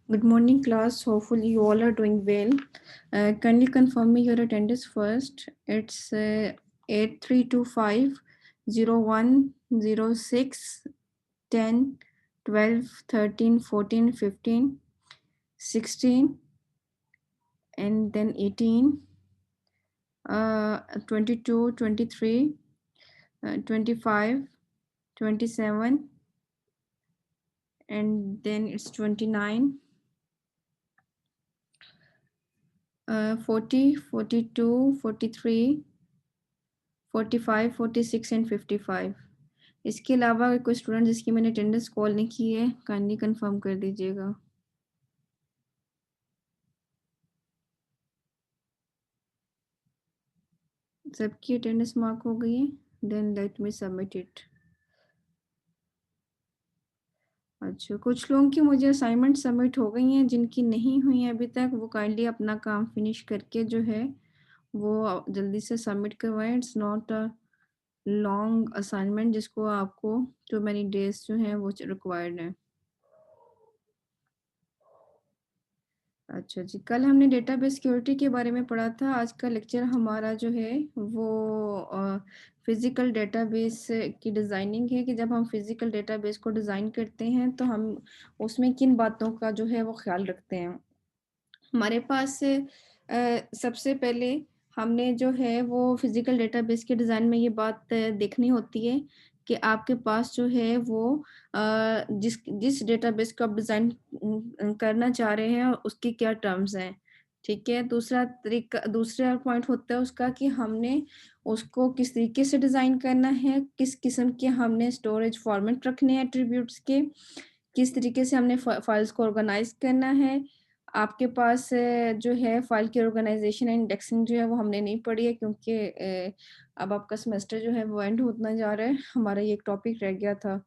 Good morning, class. Hopefully, you all are doing well. Kindly confirm me your attendance first. It's 8325 01 06 10 12 13 14 15 16 and then 18 22 23 25 27 and then it's 29 40 42 43 45 46 and 55। इसके अलावा अगर कोई student जिसकी मैंने attendance call नहीं की है काइंडली कंफर्म कर दीजिएगा। सबकी अटेंडेंस मार्क हो गई है, then let me submit it. अच्छा, कुछ लोगों की मुझे असाइनमेंट सबमिट हो गई हैं, जिनकी नहीं हुई है अभी तक वो काइंडली अपना काम फिनिश करके जो है वो जल्दी से सबमिट करवाएं। It's not a long assignment जिसको आपको टू मैनी डेज जो है वो रिक्वायर्ड है। अच्छा जी, कल हमने डेटाबेस सिक्योरिटी के बारे में पढ़ा था। आज का लेक्चर हमारा जो है वो फिजिकल डेटाबेस की डिज़ाइनिंग है कि जब हम फिजिकल डेटाबेस को डिज़ाइन करते हैं तो हम उसमें किन बातों का जो है वो ख्याल रखते हैं। हमारे पास सबसे पहले हमने जो है वो फिजिकल डेटाबेस के डिज़ाइन में ये बात देखनी होती है कि आपके पास जो है वो जिस जिस डेटाबेस को आप डिज़ाइन करना चाह रहे हैं उसकी क्या टर्म्स हैं, ठीक है। दूसरा पॉइंट होता है उसका कि हमने उसको किस तरीके से डिज़ाइन करना है, किस किस्म के हमने स्टोरेज फॉर्मेट रखने हैं एट्रीब्यूट्स के, किस तरीके से हमने फाइल्स को ऑर्गेनाइज करना है। आपके पास जो है फाइल की ऑर्गेनाइजेशन एंड इंडेक्सिंग जो है वो हमने नहीं पढ़ी है, क्योंकि अब आपका सेमेस्टर जो है वो एंड होता जा रहा है। हमारा ये एक टॉपिक रह गया था,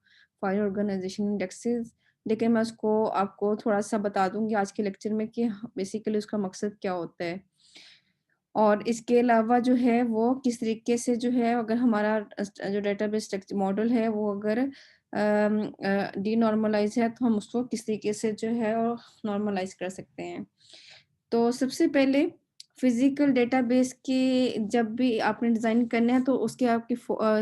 फाइल ऑर्गेनाइजेशन इंडेक्सेस, लेकिन मैं उसको आपको थोड़ा सा बता दूंगी आज के लेक्चर में कि बेसिकली उसका मकसद क्या होता है। और इसके अलावा जो है वो किस तरीके से जो है अगर हमारा जो डेटाबेस मॉडल है वो अगर डीनॉर्मलाइज है तो हम उसको किस तरीके से जो है नॉर्मलाइज कर सकते हैं। तो सबसे पहले फिजिकल डेटाबेस के जब भी आपने डिज़ाइन करना है तो उसके आपके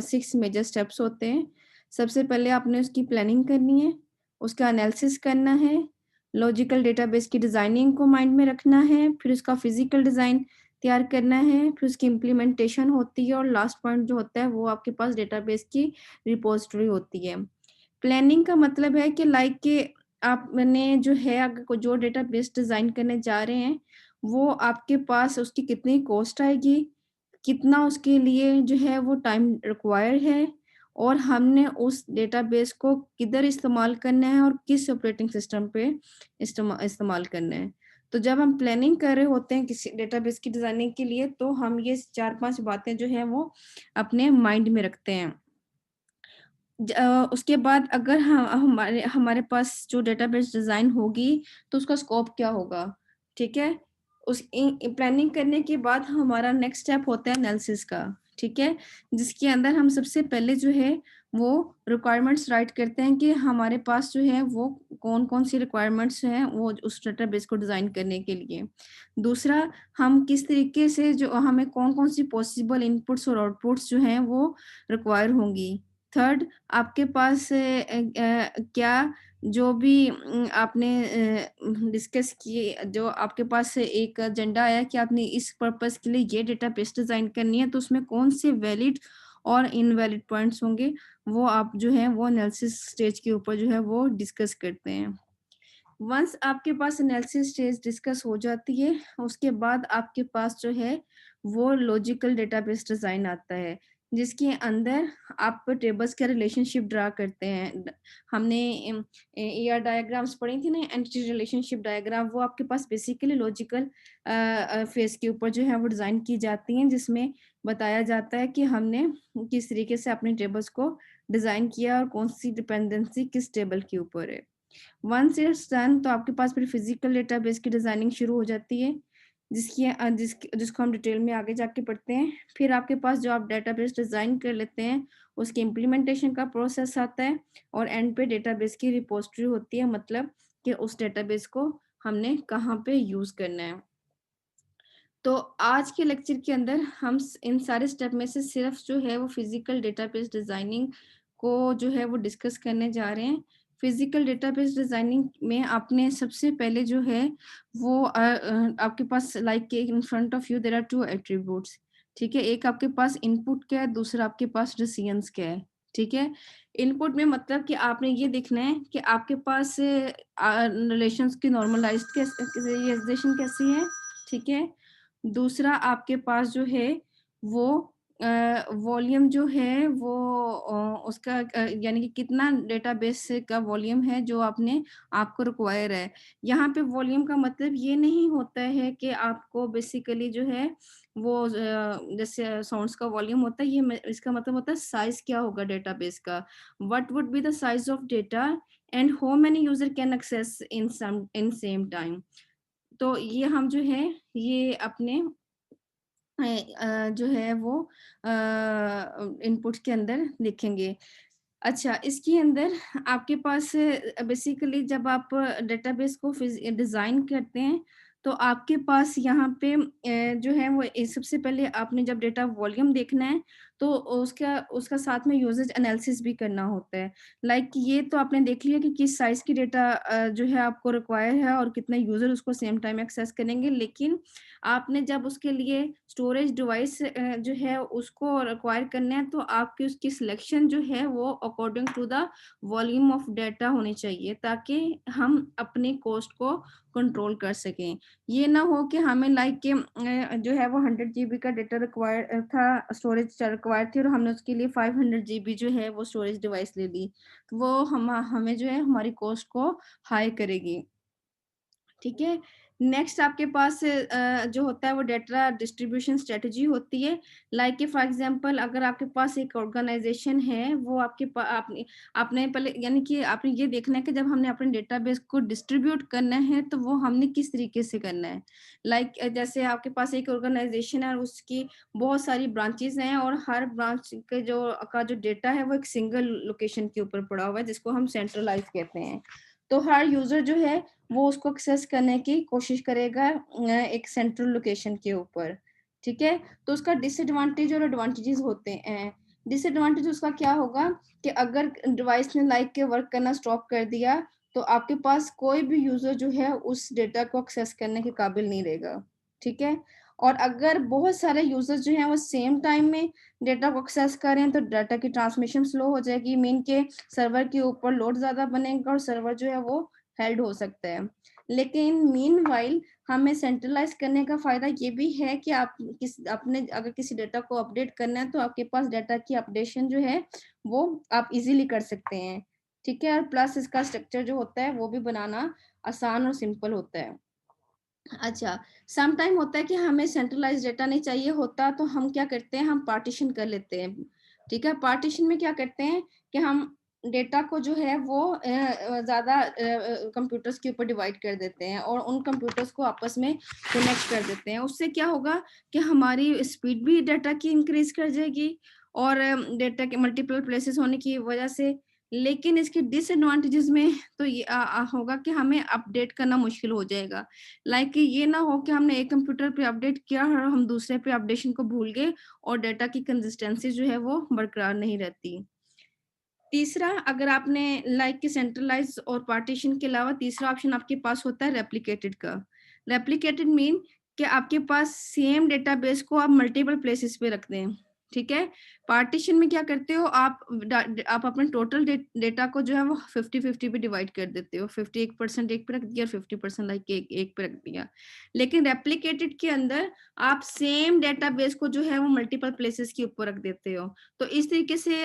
6 मेजर स्टेप्स होते हैं। सबसे पहले आपने उसकी प्लानिंग करनी है, उसका एनालिसिस करना है, लॉजिकल डेटाबेस की डिज़ाइनिंग को माइंड में रखना है, फिर उसका फिजिकल डिज़ाइन तैयार करना है, फिर उसकी इम्प्लीमेंटेशन होती है और लास्ट पॉइंट जो होता है वो आपके पास डेटाबेस की रिपोजिटरी होती है। प्लानिंग का मतलब है कि लाइक कि आपने जो है अगर जो डेटाबेस डिज़ाइन करने जा रहे हैं, वो आपके पास उसकी कितनी कॉस्ट आएगी, कितना उसके लिए जो है वो टाइम रिक्वायर्ड है और हमने उस डेटाबेस को किधर इस्तेमाल करना है और किस ऑपरेटिंग सिस्टम पे इस्तेमाल करना है। तो जब हम प्लानिंग कर रहे होते हैं किसी डेटाबेस की डिज़ाइनिंग के लिए तो हम ये 4-5 बातें जो हैं वो अपने माइंड में रखते हैं। उसके बाद अगर हमारे हमारे पास जो डेटाबेस डिज़ाइन होगी तो उसका स्कोप क्या होगा, ठीक है? उस प्लानिंग करने के बाद हमारा नेक्स्ट स्टेप होता है एनालिसिस का, ठीक है? जिसके अंदर हम सबसे पहले जो है वो रिक्वायरमेंट्स राइट करते हैं कि हमारे पास जो है वो कौन-कौन सी रिक्वायरमेंट्स हैं वो उस डेटाबेस को डिज़ाइन करने के लिए। दूसरा, हम किस तरीके से जो हमें कौन-कौन सी पॉसिबल इनपुट्स और आउटपुट्स जो हैं वो रिक्वायर होंगी। थर्ड, आपके पास क्या जो भी आपने डिस्कस किए, जो आपके पास एक एजेंडा आया कि आपने इस पर्पस के लिए ये डेटाबेस डिज़ाइन करनी है, तो उसमें कौन से वैलिड और इनवैलिड पॉइंट्स होंगे, वो आप जो है वो एनालिसिस स्टेज के ऊपर जो है वो डिस्कस करते हैं। वंस आपके पास एनालिसिस स्टेज डिस्कस हो जाती है, उसके बाद आपके पास जो है वो लॉजिकल डेटाबेस डिज़ाइन आता है, जिसके अंदर आप टेबल्स का रिलेशनशिप ड्रा करते हैं। हमने ईआर डायग्राम्स पढ़ी थी ना, एंटिटी रिलेशनशिप डायग्राम, वो आपके पास बेसिकली लॉजिकल फेस के ऊपर जो है वो डिज़ाइन की जाती हैं, जिसमें बताया जाता है कि हमने किस तरीके से अपने टेबल्स को डिज़ाइन किया और कौन सी डिपेंडेंसी किस टेबल के ऊपर है। वंस इट्स डन तो आपके पास फिर फिजिकल डेटाबेस की डिज़ाइनिंग शुरू हो जाती है, जिसको हम डिटेल में आगे जाके पढ़ते हैं। फिर आपके पास जो आप डेटाबेस डिज़ाइन कर लेते हैं, उसकी इम्प्लीमेंटेशन का प्रोसेस आता है और एंड पे डेटाबेस की रिपोजिटरी होती है, मतलब कि उस डेटाबेस को हमने कहाँ पे यूज़ करना है। तो आज के लेक्चर के अंदर हम इन सारे स्टेप में से सिर्फ जो है वो फिजिकल डेटाबेस डिजाइनिंग को जो है वो डिस्कस करने जा रहे हैं। फिजिकल डेटाबेस डिजाइनिंग में आपने सबसे पहले जो है वो आपके पास like in front of you there are two attributes, ठीक है। एक आपके पास इनपुट क्या है, दूसरा आपके पास डिसीजंस क्या है, ठीक है। इनपुट में मतलब कि आपने ये देखना है कि आपके पास रिलेशंस की नॉर्मलाइज्ड कैसी है, ठीक है। दूसरा आपके पास जो है वो वॉल्यूम जो है वो उसका यानी कि कितना डेटाबेस का वॉल्यूम है जो आपको रिक्वायर है। यहाँ पे वॉल्यूम का मतलब ये नहीं होता है कि आपको बेसिकली जो है वो जैसे साउंड्स का वॉल्यूम होता है, ये इसका मतलब होता है साइज क्या होगा डेटाबेस का। What would be the size of data and how many user can access in same time. तो ये हम जो है ये अपने जो है वो इनपुट के अंदर लिखेंगे। अच्छा, इसके अंदर आपके पास बेसिकली जब आप डेटाबेस को डिज़ाइन करते हैं, तो आपके पास यहाँ पे जो है वो सबसे पहले आपने जब डेटा वॉल्यूम देखना है, तो उसका उसका साथ में यूसेज एनालिसिस भी करना होता है। लाइक ये तो आपने देख लिया कि किस साइज़ की डेटा जो है आपको रिक्वायर है और कितने यूज़र उसको सेम टाइम एक्सेस करेंगे। लेकिन आपने जब उसके लिए स्टोरेज डिवाइस जो है उसको रिक्वायर करना है, तो आपकी उसकी सिलेक्शन जो है वो according to the volume of data होनी चाहिए, ताकि हम अपनी कॉस्ट को कंट्रोल कर सकें। ये ना हो कि हमें लाइक के जो है वो 100 जीबी का डेटा रिक्वायर था, स्टोरेज रिक्वायर थी और हमने उसके लिए 500 जीबी जो है वो स्टोरेज डिवाइस ले ली, तो वो हमें जो है हमारी कॉस्ट को हाई करेगी, ठीक है। नेक्स्ट आपके पास जो होता है वो डेटा डिस्ट्रीब्यूशन स्ट्रेटजी होती है। लाइक कि फॉर एग्जांपल अगर आपके पास एक ऑर्गेनाइजेशन है, वो आपने आपने पहले यानी कि आपने ये देखना है कि जब हमने अपने डेटाबेस को डिस्ट्रीब्यूट करना है, तो वो हमने किस तरीके से करना है। लाइक जैसे आपके पास एक ऑर्गेनाइजेशन है और उसकी बहुत सारी ब्रांचेस हैं और हर ब्रांच के जो डेटा है वो एक सिंगल लोकेशन के ऊपर पड़ा हुआ है, जिसको हम सेंट्रलाइज कहते हैं। तो हर यूजर जो है वो उसको एक्सेस करने की कोशिश करेगा एक सेंट्रल लोकेशन के ऊपर, ठीक है। तो उसका डिसएडवांटेज और एडवांटेजेस होते हैं। डिसएडवांटेज उसका क्या होगा कि अगर डिवाइस ने लाइक के वर्क करना स्टॉप कर दिया, तो आपके पास कोई भी यूजर जो है उस डेटा को एक्सेस करने के काबिल नहीं रहेगा, ठीक है। और अगर बहुत सारे यूजर्स जो हैं वो सेम टाइम में डेटा को एक्सेस करें, तो डाटा की ट्रांसमिशन स्लो हो जाएगी, मीन के सर्वर के ऊपर लोड ज्यादा बनेगा और सर्वर जो है वो हेल्ड हो सकता है। लेकिन मीनवाइल हमें सेंट्रलाइज करने का फायदा ये भी है कि आप अपने अगर किसी डेटा को अपडेट करना है, तो आपके पास डेटा की अपडेशन जो है वो आप इजीली कर सकते हैं, ठीक है। और प्लस इसका स्ट्रक्चर जो होता है वो भी बनाना आसान और सिंपल होता है। अच्छा, सम टाइम होता है कि हमें सेंट्रलाइज डेटा नहीं चाहिए होता, तो हम क्या करते हैं, हम पार्टीशन कर लेते हैं, ठीक है। पार्टीशन में क्या करते हैं कि हम डेटा को जो है वो ज्यादा कंप्यूटर्स के ऊपर डिवाइड कर देते हैं और उन कंप्यूटर्स को आपस में कनेक्ट कर देते हैं। उससे क्या होगा कि हमारी स्पीड भी डेटा की इंक्रीज कर जाएगी और डेटा के मल्टीपल प्लेसेस होने की वजह से। लेकिन इसके डिसएडवांटेजेस में तो ये होगा कि हमें अपडेट करना मुश्किल हो जाएगा। लाइक ये ना हो कि हमने एक कंप्यूटर पे अपडेट किया और हम दूसरे पे अपडेशन को भूल गए और डाटा की कंसिस्टेंसी जो है वो बरकरार नहीं रहती। तीसरा, अगर आपने लाइक के सेंट्रलाइज और पार्टीशन के अलावा तीसरा ऑप्शन आपके पास होता है रेप्लिकेटेड का। रेप्लिकेटेड मीन कि आपके पास सेम डेटाबेस को आप मल्टीपल प्लेसेस पे रखते हैं, ठीक है। पार्टीशन में क्या करते हो आप अपने टोटल डेटा को जो है वो 50-50 पे डिवाइड कर देते हो, 51% एक पे रख दिया और 50% लाइक एक पे रख दिया। लेकिन रेप्लिकेटेड के अंदर आप सेम डेटाबेस को जो है वो मल्टीपल प्लेसेस के ऊपर रख देते हो। तो इस तरीके से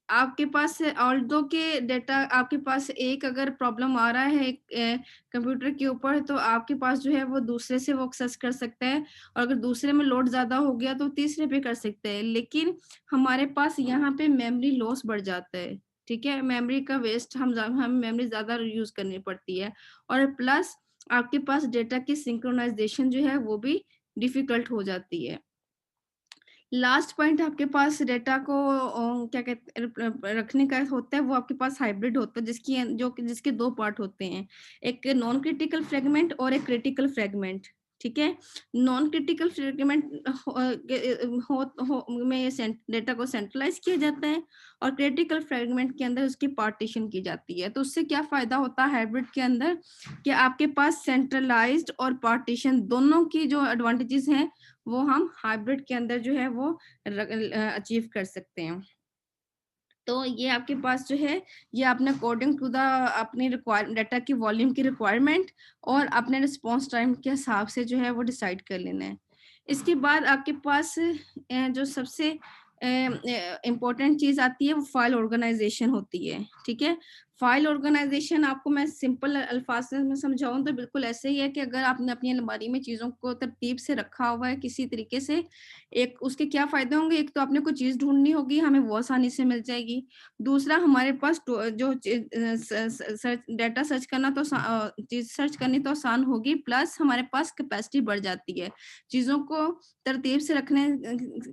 आपके पास ऑल्दो के डेटा आपके पास एक अगर प्रॉब्लम आ रहा है कंप्यूटर के ऊपर, तो आपके पास जो है वो दूसरे से वो एक्सेस कर सकता है और अगर दूसरे में लोड ज्यादा हो गया तो तीसरे पे कर सकते हैं। लेकिन हमारे पास यहाँ पे मेमोरी लॉस बढ़ जाता है, ठीक है। मेमोरी का वेस्ट हम मेमोरी ज्यादा यूज करनी पड़ती है और प्लस आपके पास डेटा की सिंक्रोनाइजेशन जो है वो भी डिफिकल्ट हो जाती है। लास्ट पॉइंट आपके पास डेटा को क्या कहते रखने का होता है, वो आपके पास हाइब्रिड होता है, जिसके 2 पार्ट होते हैं, एक नॉन क्रिटिकल फ्रेगमेंट और एक क्रिटिकल फ्रेगमेंट, ठीक है। नॉन क्रिटिकल फ्रेगमेंट में डेटा को सेंट्रलाइज किया जाता है और क्रिटिकल फ्रेगमेंट के अंदर उसकी पार्टीशन की जाती है। तो उससे क्या फायदा होता है हाइब्रिड के अंदर, कि आपके पास सेंट्रलाइज्ड और पार्टीशन दोनों की जो एडवांटेजेस हैं वो हम हाइब्रिड के अंदर जो है वो अचीव कर सकते हैं। तो ये आपके पास जो है, ये आपने अकॉर्डिंग टू द अपनी डाटा की वॉल्यूम की रिक्वायरमेंट और अपने रिस्पॉन्स टाइम के हिसाब से जो है वो डिसाइड कर लेना है। इसके बाद आपके पास जो सबसे इम्पोर्टेंट चीज आती है वो फाइल ऑर्गेनाइजेशन होती है, ठीक है। फाइल ऑर्गेनाइजेशन आपको मैं सिंपल अल्फाज में समझाऊं तो बिल्कुल ऐसे ही है कि अगर आपने अपनी अलमारी में चीजों को तरतीब से रखा हुआ है किसी तरीके से, एक उसके क्या फायदे होंगे, एक तो आपने कोई चीज ढूंढनी होगी, हमें वो आसानी से मिल जाएगी। दूसरा, हमारे पास जो डाटा सर्च करना तो चीज सर्च करनी तो आसान होगी, प्लस हमारे पास कैपेसिटी बढ़ जाती है। चीजों को तरतीब से रखने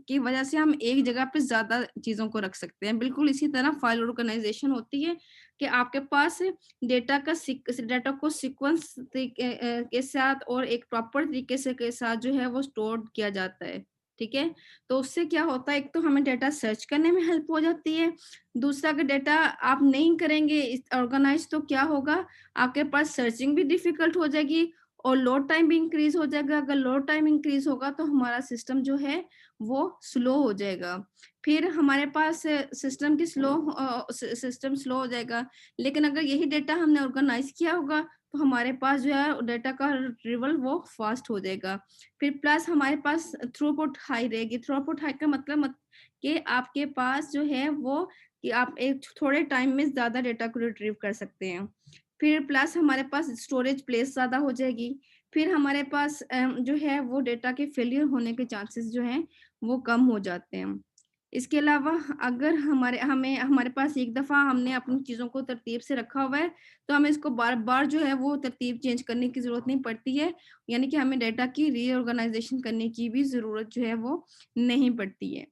की वजह से हम एक जगह पे ज्यादा चीजों को रख सकते हैं। बिल्कुल इसी तरह फाइल ऑर्गेनाइजेशन होती है कि आपके पास डाटा को सीक्वेंस के साथ और एक प्रॉपर तरीके से के साथ जो है वो स्टोर किया जाता है, ठीक है। तो उससे क्या होता है, एक तो हमें डेटा सर्च करने में हेल्प हो जाती है। दूसरा, अगर डेटा आप नहीं करेंगे ऑर्गेनाइज तो क्या होगा, आपके पास सर्चिंग भी डिफिकल्ट हो जाएगी और लोड टाइम भी इंक्रीज हो जाएगा। अगर लोड टाइम इंक्रीज होगा तो हमारा सिस्टम जो है वो स्लो हो जाएगा। फिर हमारे पास सिस्टम स्लो हो जाएगा। लेकिन अगर यही डेटा हमने ऑर्गेनाइज किया होगा तो हमारे पास जो है डेटा का रिट्रीवल वो फास्ट हो जाएगा। फिर प्लस हमारे पास थ्रूपुट हाई रहेगी। थ्रूपुट हाई का मतलब कि आपके पास जो है वो, कि आप एक थोड़े टाइम में ज्यादा डेटा को रिट्रीव कर सकते हैं। फिर प्लस हमारे पास स्टोरेज प्लेस ज्यादा हो जाएगी। फिर हमारे पास जो है वो डेटा के फेलियर होने के चांसेस जो हैं वो कम हो जाते हैं। इसके अलावा अगर हमारे पास एक दफा हमने अपनी चीजों को तरतीब से रखा हुआ है तो हमें इसको बार बार जो है वो तरतीब चेंज करने की जरूरत नहीं पड़ती है। यानी कि हमें डेटा की रीऑर्गेनाइजेशन करने की भी जरूरत जो है वो नहीं पड़ती है।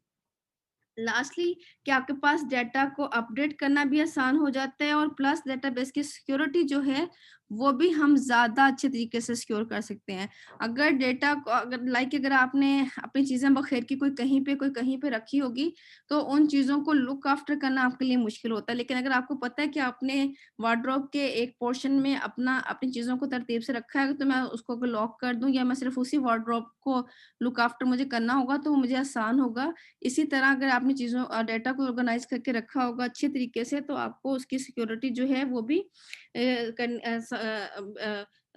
लास्टली, कि आपके पास डेटा को अपडेट करना भी आसान हो जाता है और प्लस डेटाबेस की सिक्योरिटी जो है वो भी हम ज्यादा अच्छे तरीके से सिक्योर कर सकते हैं। अगर डेटा को अगर आपने अपनी चीजें बखेर की कोई कहीं पे रखी होगी तो उन चीजों को लुक आफ्टर करना आपके लिए मुश्किल होता है। लेकिन अगर आपको पता है कि आपने वार्डरोब के एक पोर्शन में अपनी चीजों को तरतीब से रखा है तो मैं उसको अगर लॉक कर दूं या मैं सिर्फ उसी वार्डरोब को लुक आफ्टर मुझे करना होगा तो वो मुझे आसान होगा। इसी तरह अगर आपने चीजों डेटा को ऑर्गेनाइज करके रखा होगा अच्छे तरीके से तो आपको उसकी सिक्योरिटी जो है वो भी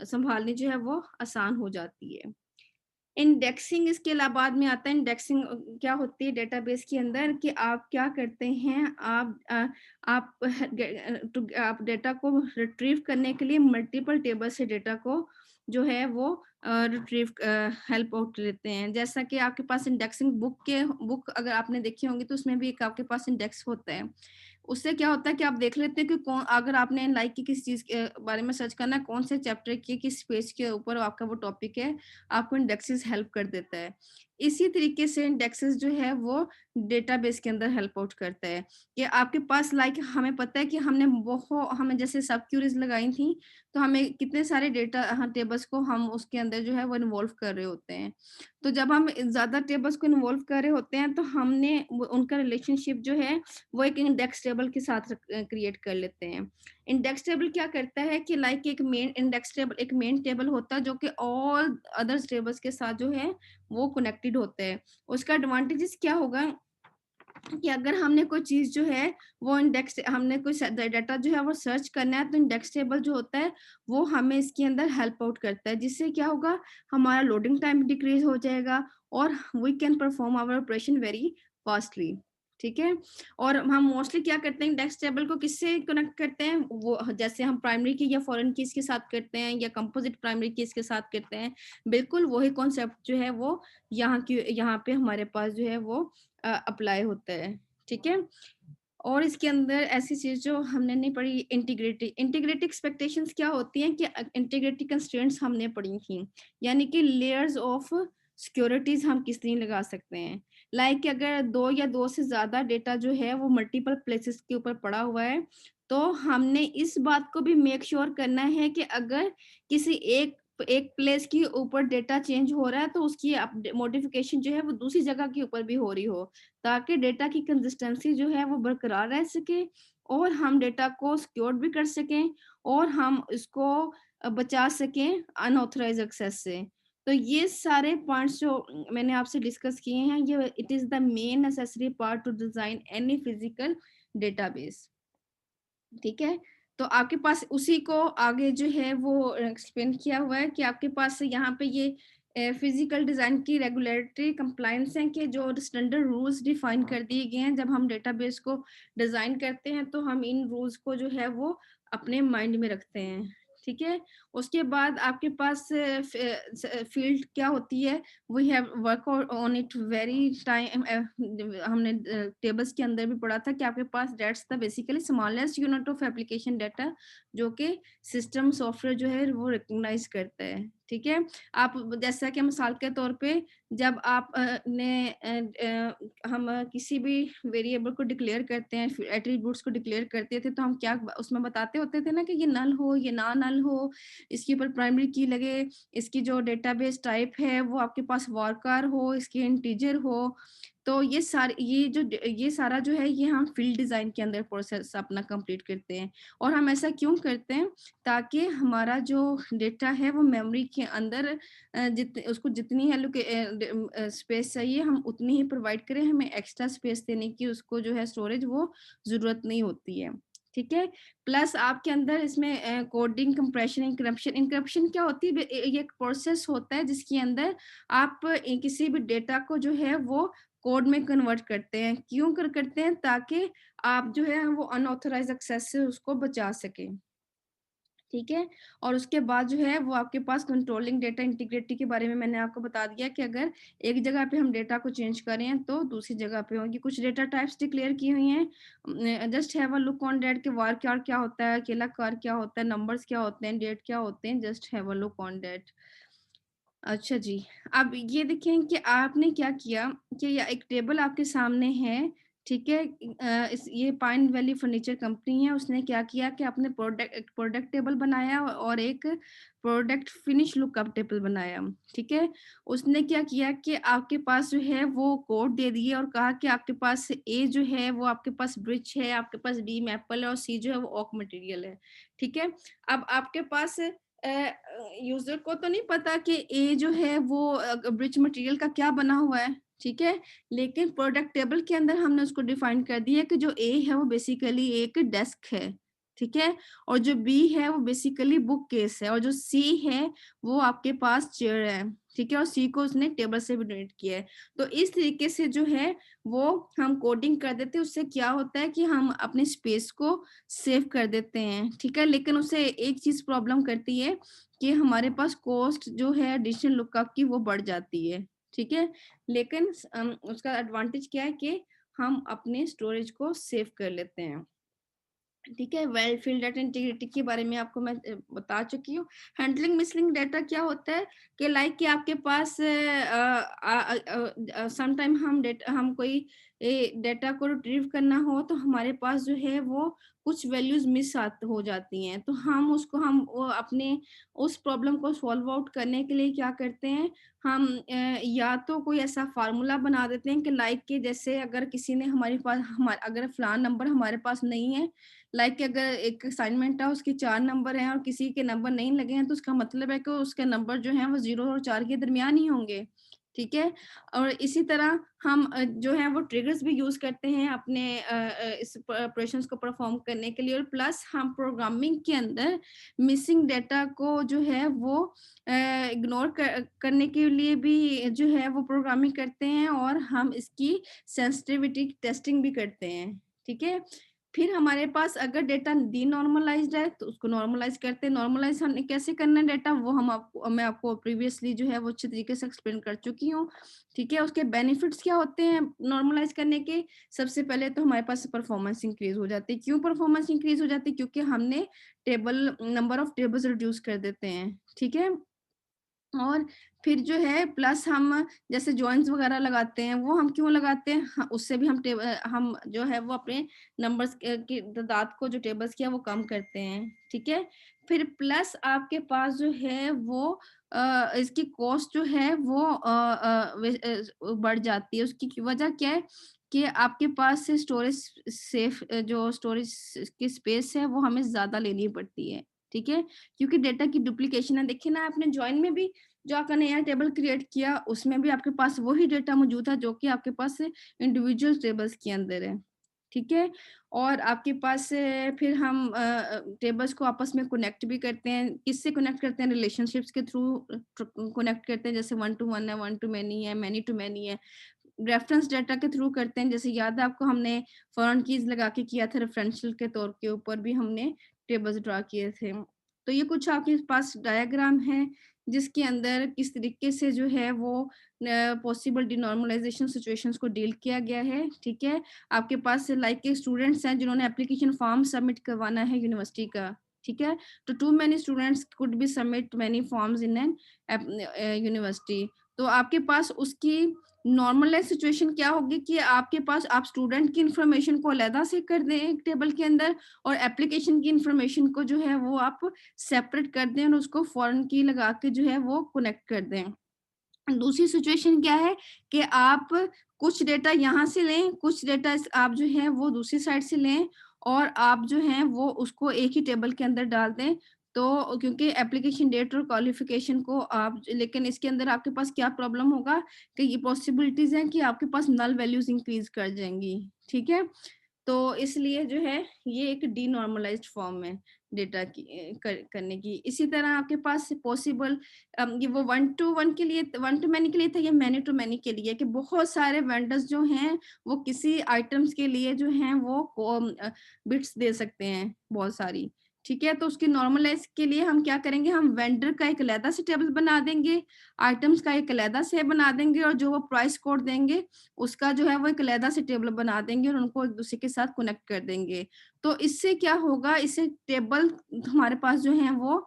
संभालनी जो है वो आसान हो जाती है। इंडेक्सिंग इसके अलावा बाद में आता है। इंडेक्सिंग क्या होती है डेटाबेस के अंदर, कि आप क्या करते हैं, आप डेटा को रिट्रीव करने के लिए मल्टीपल टेबल से डेटा को जो है वो रिट्रीव हेल्प आउट लेते हैं। जैसा कि आपके पास इंडेक्सिंग बुक अगर आपने देखी होंगी तो उसमें भी एक आपके पास इंडेक्स होता है। उससे क्या होता है कि आप देख लेते हैं कि कौन, अगर आपने लाइक की किसी चीज के बारे में सर्च करना है, कौन से चैप्टर के किस पेज के ऊपर आपका वो टॉपिक है, आपको इंडेक्सेस हेल्प कर देता है। इसी तरीके से इंडेक्सेस जो है वो डेटाबेस के अंदर हेल्प आउट करता है कि आपके पास लाइक हमें पता है कि हमें जैसे सब क्यूरीज लगाई थी तो हमें कितने सारे डेटा टेबल्स को हम उसके अंदर जो है वो इन्वॉल्व कर रहे होते हैं। तो जब हम ज्यादा टेबल्स को इन्वॉल्व कर रहे होते हैं तो हमने उनका रिलेशनशिप जो है वो एक इंडेक्स टेबल के साथ क्रिएट कर लेते हैं। इंडेक्स टेबल क्या करता है कि लाइक एक मेन टेबल होता है जो कि ऑल अदर्स टेबल्स के साथ जो है वो कनेक्टेड होते हैं। उसका एडवांटेजेस क्या होगा कि अगर हमने कोई चीज जो है वो हमने कोई डाटा जो है वो सर्च करना है तो इंडेक्स टेबल जो होता है वो हमें इसके अंदर हेल्प आउट करता है, जिससे क्या होगा, हमारा लोडिंग टाइम डिक्रीज हो जाएगा और we can perform our operation very fastly, ठीक है। और हम मोस्टली क्या करते हैं, इंडेक्स टेबल को किससे कनेक्ट करते हैं, वो जैसे हम प्राइमरी की या फॉरेन कीज के साथ करते हैं या कंपोजिट प्राइमरी कीज के साथ करते हैं, बिल्कुल वही कॉन्सेप्ट जो है वो यहाँ पे हमारे पास जो है वो अप्लाई होता है, ठीक है। और इसके अंदर ऐसी चीज जो हमने नहीं पढ़ी, इंटीग्रिटी एक्सपेक्टेशंस क्या होती हैं, कि इंटीग्रिटी कंस्ट्रेंट्स हमने पढ़ी थी, यानी कि लेयर्स ऑफ सिक्योरिटीज हम किस तरह लगा सकते हैं। लाइक अगर 2 या 2 से ज़्यादा डेटा जो है वो मल्टीपल प्लेसेस के ऊपर पड़ा हुआ है, तो हमने इस बात को भी मेक श्योर करना है कि अगर किसी एक एक प्लेस के ऊपर डेटा चेंज हो रहा है, तो उसकी मॉडिफिकेशन जो है वो दूसरी जगह के ऊपर भी हो रही हो, ताकि डेटा की कंसिस्टेंसी जो है वो बरकरार रह सके और हम डेटा को सिक्योर भी कर सकें और हम इसको बचा सकें अनऑथराइज्ड एक्सेस से। तो ये सारे पॉइंट्स जो मैंने आपसे डिस्कस किए हैं, ये it is the main necessary part two design any physical database. ठीक है? तो आपके पास उसी को आगे जो है वो एक्सप्लेन किया हुआ है कि आपके पास यहाँ पे ये फिजिकल डिज़ाइन की रेगुलेटरी कंप्लायंस है कि जो स्टैंडर्ड रूल्स डिफाइन कर दिए गए हैं। जब हम डेटाबेस को डिज़ाइन करते हैं, तो हम इन रूल्स को जो है वो अपने माइंड में रखते हैं। ठीक है? उसके बाद आपके पास फील्ड क्या होती है, we have work on it very time. हमने टेबल्स के अंदर भी पढ़ा था कि आपके पास that's the basically smallest unit of application data, जो कि सिस्टम सॉफ्टवेयर जो है वो रिकॉग्नाइज करता है। ठीक है? आप जैसा कि मिसाल के तौर पे जब आप हम किसी भी वेरिएबल को डिक्लेयर करते हैं, एट्रीब्यूट्स को डिक्लेयर करते थे, तो हम क्या उसमें बताते होते थे ना कि ये नल हो, ये ना नल हो, इसके ऊपर प्राइमरी की लगे, इसकी जो डेटाबेस टाइप है वो आपके पास वारकार हो, इसकी इंटीजर हो। तो ये सारा जो है ये हम फील्ड डिजाइन के अंदर प्रोसेस अपना कंप्लीट करते हैं। और हम ऐसा क्यों करते हैं? ताकि हमारा जो डेटा है वो मेमोरी के अंदर उसको जितनी स्पेस चाहिए हम उतनी ही प्रोवाइड करें, हमें एक्स्ट्रा स्पेस देने की उसको जो है स्टोरेज वो जरूरत नहीं होती है। ठीक है? प्लस आपके अंदर इसमें कोडिंग, कंप्रेशन, इंक्रिप्शन क्या होती है? ये एक प्रोसेस होता है जिसके अंदर आप किसी भी डेटा को जो है वो कोड में कन्वर्ट करते हैं। क्यों करते हैं? ताकि आप जो है वो अनऑथराइज्ड एक्सेस से उसको बचा सकें। ठीक है? और उसके बाद जो है वो आपके पास कंट्रोलिंग डेटा इंटीग्रिटी के बारे में मैंने आपको बता दिया कि अगर एक जगह पे हम डेटा को चेंज करें तो दूसरी जगह पे होंगी। कुछ डेटा टाइप्स डिक्लेयर की हुई हैं। Just have a look on that कि वार क्या होता है, अकेला कार क्या होता है, नंबर्स क्या होते हैं, डेट क्या होते हैं, just have a look on that. अच्छा जी, अब ये देखें कि आपने क्या किया कि या एक टेबल आपके सामने है, ठीक है? इस ये पाइन वैली फर्नीचर कंपनी है, उसने क्या किया कि आपने एक प्रोडक्ट टेबल बनाया और एक प्रोडक्ट फिनिश लुकअप टेबल बनाया, ठीक है? उसने क्या किया कि आपके पास जो है वो कोड दे दिए और कहा कि आपके पास ए जो है वो आपके पास ब्रिज है, आपके पास बी मैपल है और सी जो है वो ओक मटेरियल है, ठीक है? अब आपके पास यूजर को तो नहीं पता कि ए जो है वो ब्रिज मटेरियल का क्या बना हुआ है, ठीक है? लेकिन प्रोडक्ट टेबल के अंदर हमने उसको डिफाइन कर दिया कि जो ए है वो बेसिकली एक डेस्क है, ठीक है? और जो बी है वो बेसिकली बुक केस है और जो सी है वो आपके पास चेयर है, ठीक है? और सी को उसने टेबल से भी डोनेट किया है। तो इस तरीके से जो है वो हम कोडिंग कर देते हैं। उससे क्या होता है कि हम अपने स्पेस को सेव कर देते हैं, ठीक है? लेकिन उससे एक चीज प्रॉब्लम करती है कि हमारे पास कॉस्ट जो है एडिशनल लुकअप की वो बढ़ जाती है, ठीक है? लेकिन उसका एडवांटेज क्या है कि हम अपने स्टोरेज को सेव कर लेते हैं। ठीक है, वेल फील्ड डाटा इंटीग्रिटी के बारे में आपको मैं बता चुकी हूँ। हैंडलिंग मिसलिंग डाटा क्या होता है कि लाइक कि आपके पास समटाइम हम कोई डाटा को रिट्रीव करना हो तो हमारे पास जो है वो कुछ वैल्यूज मिस हो जाती हैं, तो हम वो अपने उस प्रॉब्लम को सॉल्व आउट करने के लिए क्या करते हैं, हम या तो कोई ऐसा फार्मूला बना देते हैं कि लाइक कि जैसे अगर किसी ने अगर फलान नंबर हमारे पास नहीं है, लाइक अगर एक असाइनमेंट है उसके 4 नंबर हैं और किसी के नंबर नहीं लगे हैं, तो उसका मतलब है कि उसके नंबर जो हैं वो 0 और 4 के दरमियान ही होंगे, ठीक है? और इसी तरह हम जो है वो ट्रिगर्स भी यूज़ करते हैं अपने इस ऑपरेशंस को परफॉर्म करने के लिए और प्लस हम प्रोग्रामिंग के अंदर मिसिंग डेटा को जो है वो इग्नोर करने के लिए भी जो है वो प्रोग्रामिंग करते हैं और हम इसकी सेंसिटिविटी टेस्टिंग भी करते हैं, ठीक है? फिर हमारे पास अगर डेटा डीनॉर्मलाइज्ड है तो उसको नॉर्मलाइज करते हैं। नॉर्मलाइज हमने कैसे करना है डेटा, वो मैं आपको प्रीवियसली जो है वो अच्छे तरीके से एक्सप्लेन कर चुकी हूँ, ठीक है? उसके बेनिफिट्स क्या होते हैं नॉर्मलाइज करने के? सबसे पहले तो हमारे पास परफॉर्मेंस इंक्रीज हो जाती है। क्यों परफॉर्मेंस इंक्रीज हो जाती है? क्योंकि हमने नंबर ऑफ टेबल्स रिड्यूस कर देते हैं, ठीक है? और फिर जो है प्लस हम जैसे जॉइंट्स वगैरह लगाते हैं, वो हम क्यों लगाते हैं? उससे भी हम जो है वो अपने नंबर्स की तादाद को जो टेबल्स की है वो कम करते हैं, ठीक है? फिर प्लस आपके पास जो है वो इसकी कॉस्ट जो है वो बढ़ जाती है। उसकी वजह क्या है कि आपके पास से स्टोरेज जो स्टोरेज की स्पेस है वो हमें ज़्यादा लेनी पड़ती है, ठीक है? क्योंकि डेटा की डुप्लीकेशन है। देखिए ना आपने जॉइन में भी जो आपका नया टेबल क्रिएट किया, उसमें भी आपके पास वही डेटा मौजूद है जो कि आपके पास इंडिविजुअल टेबल्स के अंदर है, ठीक है? और आपके पास फिर हम टेबल्स को आपस में कनेक्ट भी करते हैं। किससे कनेक्ट करते हैं? रिलेशनशिप्स के थ्रू कनेक्ट करते हैं, जैसे वन टू वन है, one to many to many है। रेफरेंस डाटा के थ्रू करते हैं, जैसे याद है आपको हमने फॉरेन कीज़ लगा के किया था, रेफरेंशियल के तौर के ऊपर भी हमने टेबल्स ड्रा किए थे। तो ये कुछ आपके पास डायग्राम है जिसके अंदर किस तरीके से जो है वो पॉसिबल डिनॉर्मलाइजेशन सिचुएशंस को डील किया गया है, ठीक है? आपके पास लाइक के स्टूडेंट्स हैं जिन्होंने एप्लीकेशन फॉर्म सबमिट करवाना है यूनिवर्सिटी का, ठीक है? तो to many students could be submit many forms in an university. तो आपके पास उसकी नॉर्मलाइज़ सिचुएशन क्या होगी कि आपके पास आप स्टूडेंट की इन्फॉर्मेशन को अलग से कर दें एक टेबल के अंदर, और एप्लीकेशन की इन्फॉर्मेशन को जो है वो आप सेपरेट कर दें और उसको फॉरेन की लगा के जो है वो कनेक्ट कर दें। दूसरी सिचुएशन क्या है कि आप कुछ डेटा यहाँ से लें, कुछ डेटा आप जो है वो दूसरी साइड से लें और आप जो है वो उसको एक ही टेबल के अंदर डाल दें। तो क्योंकि एप्लीकेशन डेट और क्वालिफिकेशन को आप, लेकिन इसके अंदर आपके पास क्या प्रॉब्लम होगा कि ये पॉसिबिलिटीज़ हैं कि आपके पास नल वैल्यूज़ इंक्रीज़ कर जाएँगी, ठीक है? तो इसलिए जो है ये एक डीनॉर्मलाइज्ड फॉर्म है डेटा की करने की। इसी तरह आपके पास पॉसिबल ये वो वन टू वन के लिए, वन टू मैनी के लिए था, ये मैनी टू मैनी के लिए कि बहुत सारे वेंडर्स जो हैं वो किसी आइटम्स के लिए जो हैं वो बिट्स दे सकते हैं बहुत सारी, ठीक है? तो उसकी नॉर्मलाइज के लिए हम क्या करेंगे, हम वेंडर का एक अलहदा से टेबल बना देंगे, आइटम्स का एक अलहदा से बना देंगे और जो वो प्राइस कोड देंगे उसका जो है वो एक अलहदा से टेबल बना देंगे और उनको एक दूसरे के साथ कनेक्ट कर देंगे। तो इससे क्या होगा, इससे टेबल हमारे पास जो है वो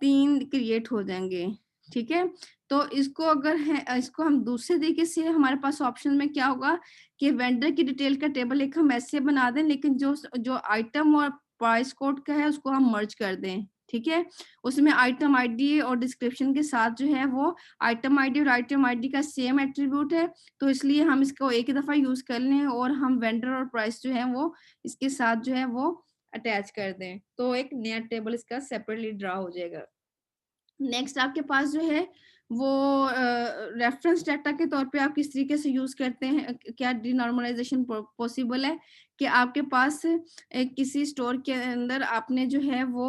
3 क्रिएट हो जाएँगे, ठीक है? तो इसको अगर है इसको हम दूसरे तरीके से, हमारे पास ऑप्शन में क्या होगा कि वेंडर की डिटेल का टेबल एक हम ऐसे बना दें, लेकिन जो आइटम और प्राइस कोड का है उसको हम मर्ज कर दें, ठीक है? उसमें आइटम आईडी और डिस्क्रिप्शन के साथ जो है वो आइटम आईडी और आइटम आईडी का सेम एट्रीब्यूट है, तो इसलिए हम इसको एक ही दफ़ा यूज़ कर लें और हम वेंडर और प्राइस जो है वो इसके साथ जो है वो अटैच कर दें। तो एक नया टेबल इसका सेपरेटली ड्रा हो जाएगा। नेक्स्ट आपके पास जो है वो रेफरेंस डाटा के तौर पे आप किस तरीके से यूज़ करते हैं, क्या डिनॉर्मलाइजेशन पॉसिबल है कि आपके पास किसी स्टोर के अंदर आपने जो है वो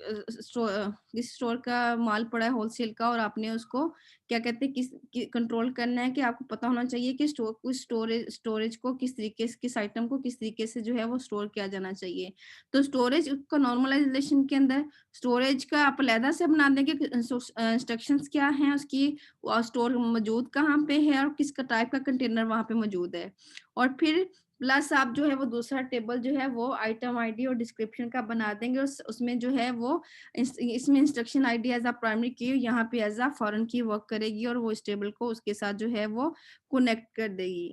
किसी स्टोर का माल पड़ा है होलसेल का और आपने उसको क्या कहते हैं कंट्रोल करना है कि आपको पता होना चाहिए कि स्टोरेज को किस तरीके से, किस आइटम को किस तरीके से जो है वो स्टोर किया जाना चाहिए। तो स्टोरेज का नॉर्मलाइजेशन के अंदर स्टोरेज का आप अलहदा से बना देंगे कि इंस्ट्रक्शंस क्या हैं उसकी, स्टोर मौजूद कहाँ पे है और किस टाइप का कंटेनर वहाँ पे मौजूद है। और फिर प्लस आप जो है वो दूसरा टेबल जो है वो आइटम आईडी और डिस्क्रिप्शन का बना देंगे, उसमें जो है वो इसमें instruction ID as a primary key, यहाँ पे as a foreign key work करेगी और वो इस टेबल को उसके साथ जो है वो कनेक्ट कर देगी,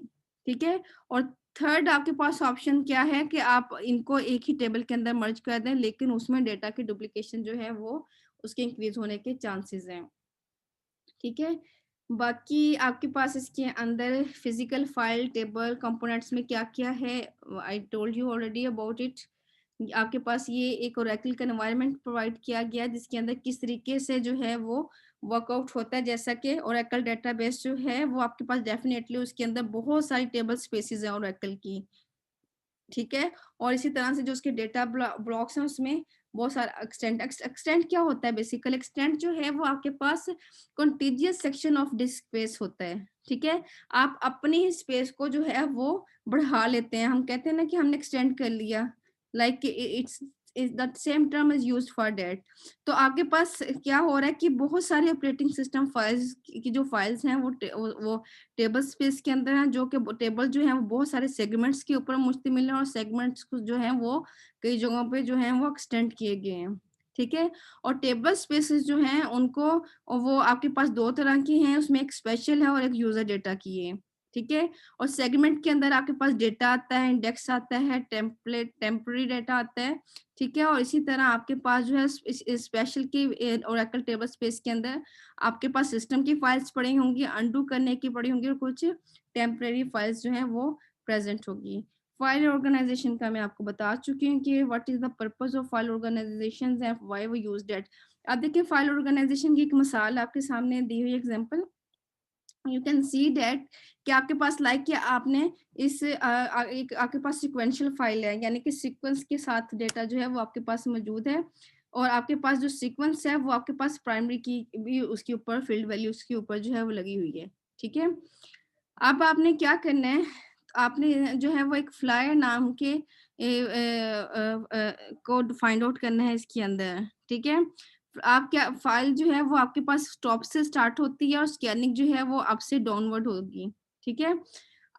ठीक है? और थर्ड आपके पास ऑप्शन क्या है कि आप इनको एक ही टेबल के अंदर मर्ज कर दें, लेकिन उसमें डेटा की डुप्लीकेशन जो है वो उसके इंक्रीज होने के चांसेस हैं, ठीक है? बाकी आपके पास इसके अंदर फिजिकल फाइल टेबल कंपोनेंट्स में क्या-क्या है, I told you already about it. आपके पास ये एक ओरेकल का एनवायरनमेंट प्रोवाइड किया गया है जिसके अंदर किस तरीके से जो है वो वर्कआउट होता है, जैसा कि ओरेकल डेटाबेस जो है वो आपके पास डेफिनेटली उसके अंदर बहुत सारी टेबल स्पेसेस हैं ओरेकल की, ठीक है? और इसी तरह से जो उसके डेटा ब्लॉक्स हैं उसमें बहुत सारा एक्सटेंट क्या होता है, बेसिकली एक्सटेंट जो है वो आपके पास contiguous section of disk space होता है, ठीक है? आप अपनी ही स्पेस को जो है वो बढ़ा लेते हैं, हम कहते हैं ना कि हमने एक्सटेंड कर लिया, like it's is the same term is used for that. तो आपके पास क्या हो रहा है कि बहुत सारे ऑपरेटिंग सिस्टम फाइल्स की जो फाइल्स हैं वो टेबल स्पेस के अंदर हैं, जो कि टेबल जो है वो बहुत सारे सेगमेंट्स के ऊपर मुश्तमिल है और सेगमेंट्स को जो है वो कई जगहों पे जो है वो एक्सटेंड किए गए हैं, ठीक है। और टेबल स्पेसेस जो हैं उनको, वो आपके पास दो तरह की हैं, उसमें एक स्पेशल है और एक यूजर डेटा की है, ठीक है। और सेगमेंट के अंदर आपके पास डेटा आता है, इंडेक्स आता है, टेम्पलेट टेम्पररी डेटा आता है, ठीक है। और इसी तरह आपके पास जो है स्पेशल की ओरेकल टेबल स्पेस के अंदर आपके पास सिस्टम की फाइल्स पड़ी होंगी, अनडू करने की पड़ी होंगी, और कुछ टेम्पररी फाइल्स जो हैं वो प्रेजेंट होगी। फाइल ऑर्गेनाइजेशन का मैं आपको बता चुकी हूँ कि what is the purpose of file organization and why we use that. अब देखिए फाइल ऑर्गेनाइजेशन की एक मिसाल आपके सामने दी हुई example, you can see that कि आपके पास लाइक कि आपने इस एक आपके पास सिक्वेंशियल फाइल है, यानी कि सीक्वेंस के साथ डेटा जो है वो आपके पास मौजूद है, और आपके पास जो सीक्वेंस है वो आपके पास प्राइमरी की भी उसके ऊपर फील्ड वैल्यू उसके ऊपर जो है वो लगी हुई है, ठीक है। अब आपने क्या करना है, आपने जो है वो एक फ्लायर नाम के कोड फाइंड आउट करना है इसके अंदर, ठीक है। आप क्या फाइल जो है वो आपके पास टॉप से स्टार्ट होती है और स्कैनिंग जो है वो अप से डाउनवर्ड होगी, ठीक है।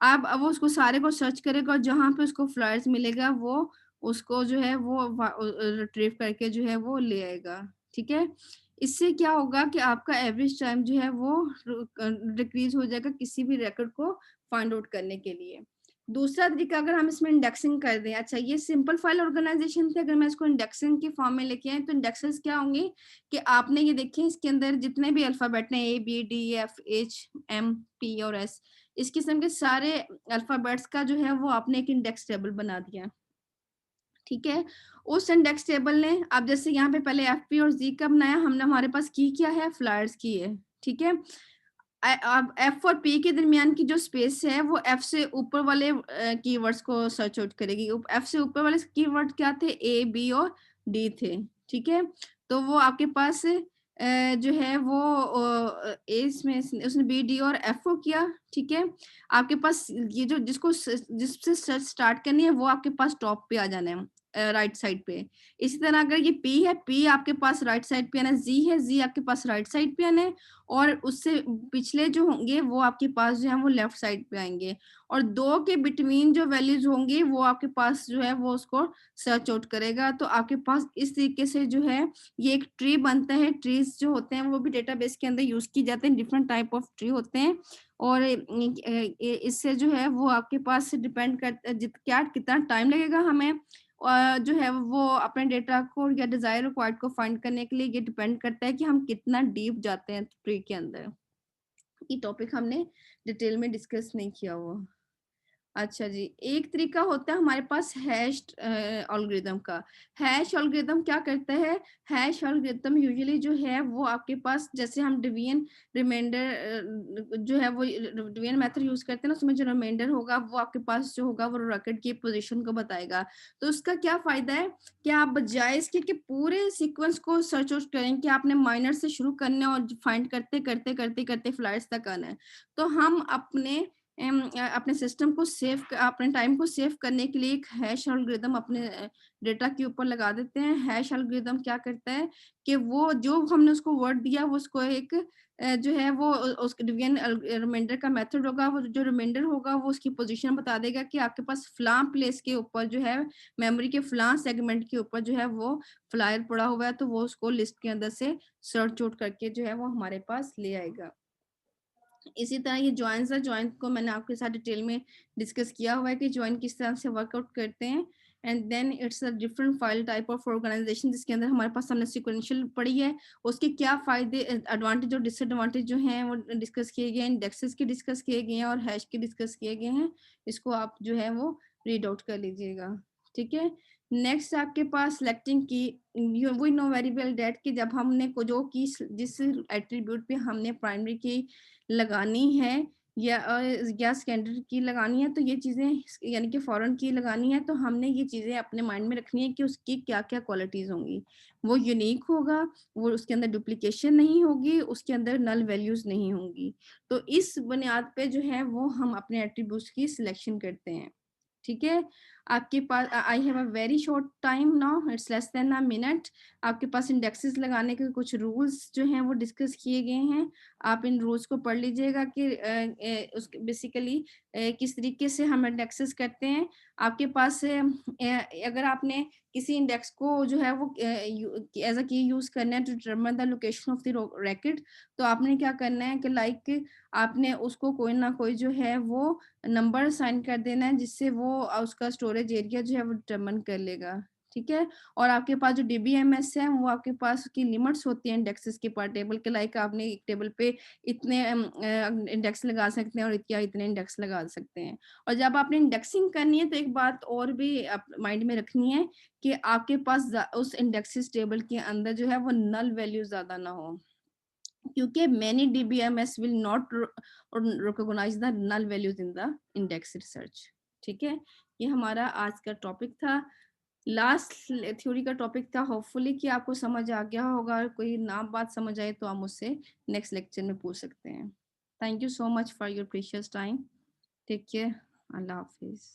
आप अब वो उसको सारे को सर्च करेगा और जहाँ पे उसको फ्लायर्स मिलेगा वो उसको जो है वो रिट्रीव करके जो है वो ले आएगा, ठीक है। इससे क्या होगा कि आपका एवरेज टाइम जो है वो डिक्रीज हो जाएगा किसी भी रिकॉर्ड को फाइंड आउट करने के लिए। दूसरा तरीका अगर हम इसमें इंडेक्सिंग कर दें, अच्छा ये सिंपल फाइल ऑर्गेनाइजेशन थे, अगर मैं इसको इंडेक्सिंग के फॉर्म में लेके आए तो इंडेक्सेस क्या होंगे कि आपने ये देखिए इसके अंदर जितने भी अल्फाबेट हैं ABDEFHMP और S, इस किस्म के सारे अल्फाबेट्स का जो है वो आपने एक इंडेक्स टेबल बना दिया, ठीक है। उस इंडेक्स टेबल ने अब जैसे यहाँ पे पहले FP और Z का बनाया हमने, हमारे पास की क्या है, फ्लायर्स की है, ठीक है। अब F और P के दरमियान की जो स्पेस है वो F से ऊपर वाले कीवर्ड्स को सर्च आउट करेगी। F से ऊपर वाले कीवर्ड क्या थे, A B और D थे, ठीक है। तो वो आपके पास जो है वो इसमें उसने B D और F को किया, ठीक है। आपके पास ये जो जिससे सर्च स्टार्ट करनी है वो आपके पास टॉप पे आ जाना है, राइट साइड पे। इसी तरह अगर ये P है, P आपके पास राइट साइड पे आना है, Z है, Z आपके पास राइट साइड पे आना है, और उससे पिछले जो होंगे वो आपके पास जो है वो लेफ्ट साइड पे आएंगे, और दो के बिटवीन जो वैल्यूज होंगी वो आपके पास जो है वो उसको सर्च आउट करेगा। तो आपके पास इस तरीके से जो है ये एक ट्री बनता है। ट्रीज जो होते हैं वो भी डेटाबेस के अंदर यूज की जाते हैं, डिफरेंट टाइप ऑफ ट्री होते हैं, और इससे जो है वो आपके पास डिपेंड करता है क्या कितना टाइम लगेगा हमें जो है वो अपने डेटा को या डिजायर रिक्वायर्ड को फाइंड करने के लिए, ये डिपेंड करता है कि हम कितना डीप जाते हैं ट्री के अंदर। ये टॉपिक हमने डिटेल में डिस्कस नहीं किया हुआ। अच्छा जी, एक तरीका होता है हमारे पास हैश एल्गोरिदम का। हैश एल्गोरिदम क्या करता है, हैश एल्गोरिदम यूजुअली जो है वो आपके पास जैसे हम डिवीजन रिमाइंडर जो है वो डिवीजन मेथड यूज करते हैं ना, उसमें जो रिमाइंडर होगा वो आपके पास जो होगा वो रिकॉर्ड की पोजीशन को बताएगा। तो उसका क्या फायदा है कि आप बजाय इसके कि पूरे सीक्वेंस को सर्च आउट करें कि आपने माइनर से शुरू करना है और फाइंड करते करते करते करते फ्लाइट्स तक आना है, तो हम अपने सिस्टम को सेव, अपने टाइम को सेव करने के लिए एक हैश एल्गोरिदम अपने डेटा के ऊपर लगा देते हैं। हैश एल्गोरिदम क्या करता है कि वो जो हमने उसको वर्ड दिया वो उसको एक जो है वो उसके डिवीजन रिमाइंडर का मेथड होगा, वो जो रिमाइंडर होगा वो उसकी पोजीशन बता देगा कि आपके पास फलां प्लेस के ऊपर जो है मेमोरी के फलां सेगमेंट के ऊपर जो है वो फ्लायर पड़ा हुआ है, तो वो उसको लिस्ट के अंदर से सर्च आउट करके जो है वो हमारे पास ले आएगा। इसी तरह ये जॉइंस है, जॉइन को मैंने आपके साथ डिटेल में डिस्कस किया हुआ है कि जॉइन किस तरह से वर्कआउट करते हैं। And then it's a different file type of organization जिसके अंदर हमारे पास हमने सिक्वेंशियल पढ़ी है, उसके क्या फायदे एडवांटेज और डिसएडवांटेज जो हैं वो डिस्कस किए गए हैं, इंडेक्सेस के डिस्कस किए गए हैं और हैश के डिस्कस किए गए हैं। इसको आप जो है वो रीड आउट कर लीजिएगा, ठीक है। नेक्स्ट आपके पास सिलेक्टिंग की, we know very well that कि जब हमने को जो की जिस एट्रीब्यूट पे हमने प्राइमरी की लगानी है या सेकेंडरी की लगानी है, तो ये चीज़ें यानी कि फॉरेन की लगानी है, तो हमने ये चीज़ें अपने माइंड में रखनी है कि उसकी क्या-क्या क्वालिटीज़ होंगी। वो यूनिक होगा, वो उसके अंदर डुप्लीकेशन नहीं होगी, उसके अंदर नल वैल्यूज़ नहीं होंगी। तो इस बुनियाद पे जो है वो हम अपने एट्रीब्यूट्स की सिलेक्शन करते हैं, ठीक है। आपके पास I have a very short time now, it's less than a minute. आपके पास इंडेक्सेस लगाने के कुछ रूल्स जो हैं वो डिस्कस किए गए हैं। आप इन रूल्स को पढ़ लीजिएगा कि उस बेसिकली किस तरीके से हम इंडेक्सेस करते हैं। आपके पास अगर आपने किसी इंडेक्स को जो है वो एज अ की यूज करना है to determine the location of the record, तो आपने क्या करना है कि लाइक आपने उसको कोई ना कोई जो है वो नंबर असाइन कर देना है, जिससे वो उसका स्टोरेज एरिया जो है वो डिटरमाइन कर लेगा, ठीक है। और आपके पास जो डीबीएमएस है वो आपके पास की लिमिट्स होती है इंडेक्सेस के पर टेबल के, लाइक आपने एक टेबल पे इतने इंडेक्स लगा सकते हैं और क्या इतने इंडेक्स लगा सकते हैं। और जब आपने इंडेक्सिंग करनी है तो एक बात और भी आप माइंड में रखनी है कि आपके पास उस इंडेक्सेस टेबल के अंदर जो है वो नल वैल्यू ज्यादा ना हो, क्योंकि many DBMS will not recognize the null values in the index research। ठीक है, ये हमारा आज का टॉपिक था, लास्ट थ्योरी का टॉपिक था। होपफुली कि आपको समझ आ गया होगा, और कोई ना बात समझ आए तो आप मुझसे नेक्स्ट लेक्चर में पूछ सकते हैं। Thank you so much for your precious time. Take care. अल्लाह हाफिज।